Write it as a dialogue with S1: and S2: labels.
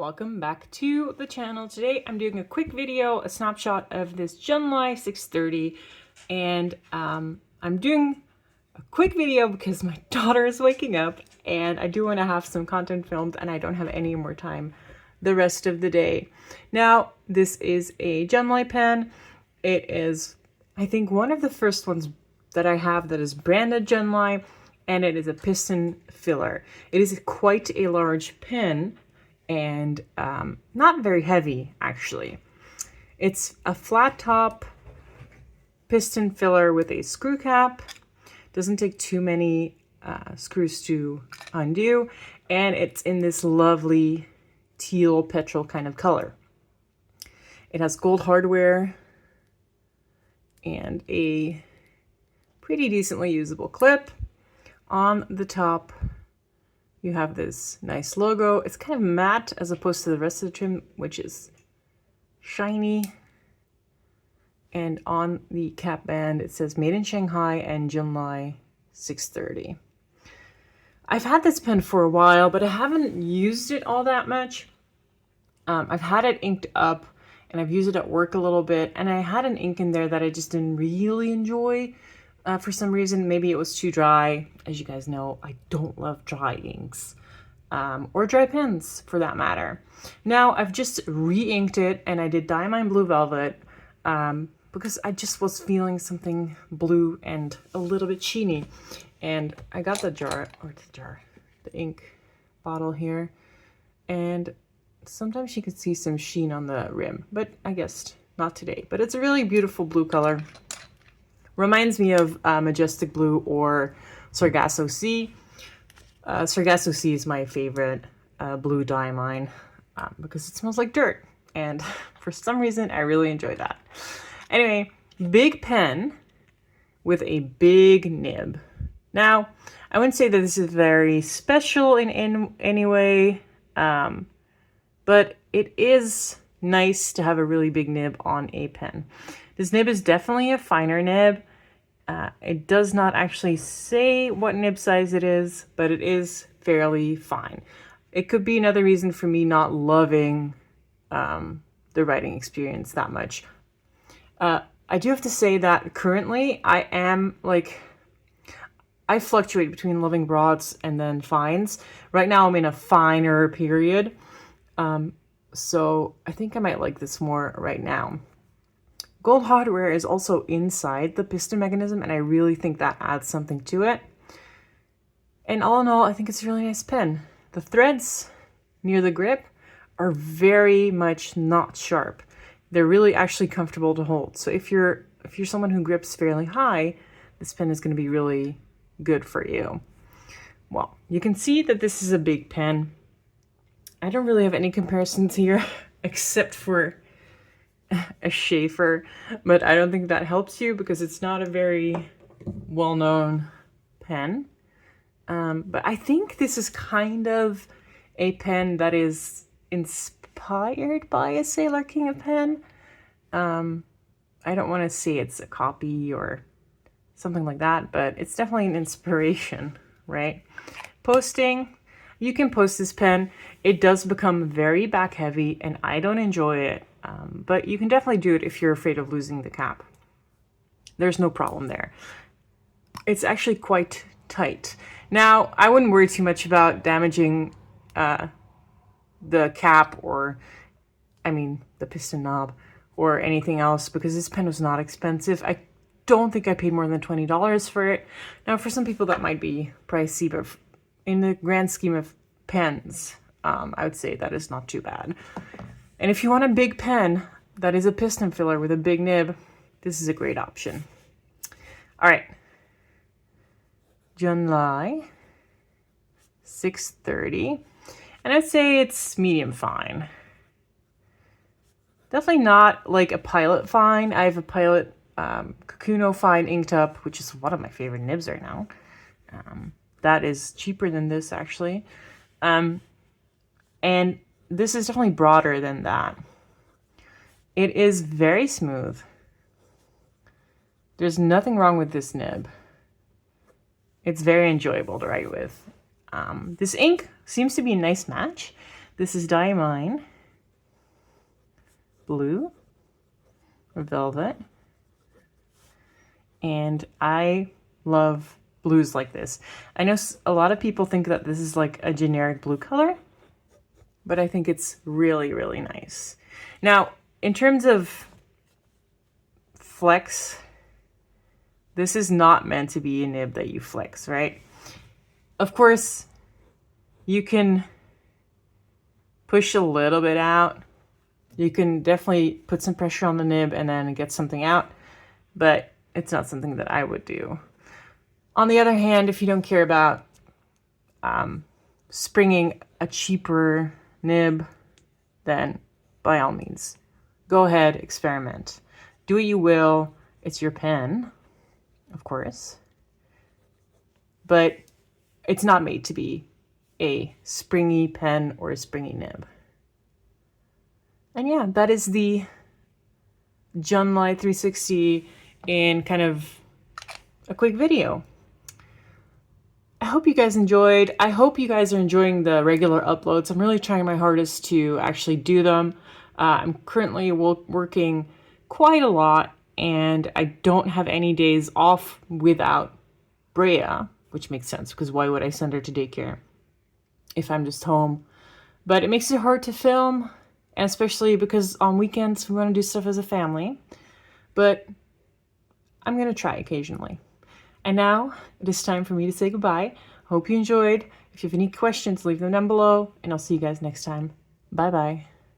S1: welcome back to the channel. Today I'm doing a quick video, a snapshot of this Junlai 630, and I'm doing a quick video because my daughter is waking up and I do want to have some content filmed and I don't have any more time the rest of the day. Now, this is a Junlai pen. It is, I think, one of the first ones that I have that is branded Junlai, and it is a piston filler. It is quite a large pen and not very heavy, actually. It's a flat top piston filler with a screw cap. Doesn't take too many screws to undo, and it's in this lovely teal petrol kind of color. It has gold hardware and a pretty decently usable clip. On the top, you have this nice logo. It's kind of matte as opposed to the rest of the trim, which is shiny. And on the cap band, it says made in Shanghai and Junlai 630. I've had this pen for a while, but I haven't used it all that much. I've had it inked up and I've used it at work a little bit, and I had an ink in there that I just didn't really enjoy. For some reason, maybe it was too dry. As you guys know, I don't love dry inks, or dry pens for that matter. Now, I've just re-inked it, and I did Diamond Blue Velvet because I just was feeling something blue and a little bit sheeny. And I got the ink bottle here, and sometimes you could see some sheen on the rim, but I guess not today. But it's a really beautiful blue color. Reminds me of Majestic Blue or Sargasso Sea. Sargasso Sea is my favorite blue dye mine because it smells like dirt. And for some reason, I really enjoy that. Anyway, big pen with a big nib. Now, I wouldn't say that this is very special in any way, but it is nice to have a really big nib on a pen. This nib is definitely a finer nib. It does not actually say what nib size it is, but it is fairly fine. It could be another reason for me not loving the writing experience that much. I do have to say that currently I fluctuate between loving broads and then fines. Right now I'm in a finer period. So I think I might like this more right now. Gold hardware is also inside the piston mechanism, and I really think that adds something to it. And all in all, I think it's a really nice pen. The threads near the grip are very much not sharp. They're really actually comfortable to hold. So if you're someone who grips fairly high, this pen is going to be really good for you. Well, you can see that this is a big pen. I don't really have any comparisons here except for a Schaefer, but I don't think that helps you because it's not a very well-known pen. But I think this is kind of a pen that is inspired by a Sailor King pen. I don't want to say it's a copy or something like that, but it's definitely an inspiration, right? Posting. You can post this pen. It does become very back heavy and I don't enjoy it. But you can definitely do it if you're afraid of losing the cap. There's no problem there. It's actually quite tight. Now, I wouldn't worry too much about damaging the cap or, the piston knob or anything else because this pen was not expensive. I don't think I paid more than $20 for it. Now, for some people that might be pricey, but in the grand scheme of pens, I would say that is not too bad. And if you want a big pen that is a piston filler with a big nib, this is a great option. All right. Junlai 630. And I'd say it's medium fine. Definitely not like a Pilot fine. I have a Pilot Kakuno fine inked up, which is one of my favorite nibs right now. That is cheaper than this, actually. And this is definitely broader than that. It is very smooth. There's nothing wrong with this nib. It's very enjoyable to write with. This ink seems to be a nice match. This is Diamine Blue or Velvet. And I love blues like this. I know a lot of people think that this is like a generic blue color, but I think it's really, really nice. Now, in terms of flex, this is not meant to be a nib that you flex, right? Of course, you can push a little bit out. You can definitely put some pressure on the nib and then get something out, but it's not something that I would do. On the other hand, if you don't care about springing a cheaper nib, then by all means, go ahead, experiment. Do what you will. It's your pen, of course, but it's not made to be a springy pen or a springy nib. And yeah, that is the Junlai 360 in kind of a quick video. I hope you guys enjoyed. I hope you guys are enjoying the regular uploads. I'm really trying my hardest to actually do them. I'm currently working quite a lot, and I don't have any days off without Brea, which makes sense because why would I send her to daycare if I'm just home? But it makes it hard to film, and especially because on weekends we want to do stuff as a family. But I'm going to try occasionally. And now it is time for me to say goodbye. Hope you enjoyed. If you have any questions, leave them down below, and I'll see you guys next time. Bye-bye.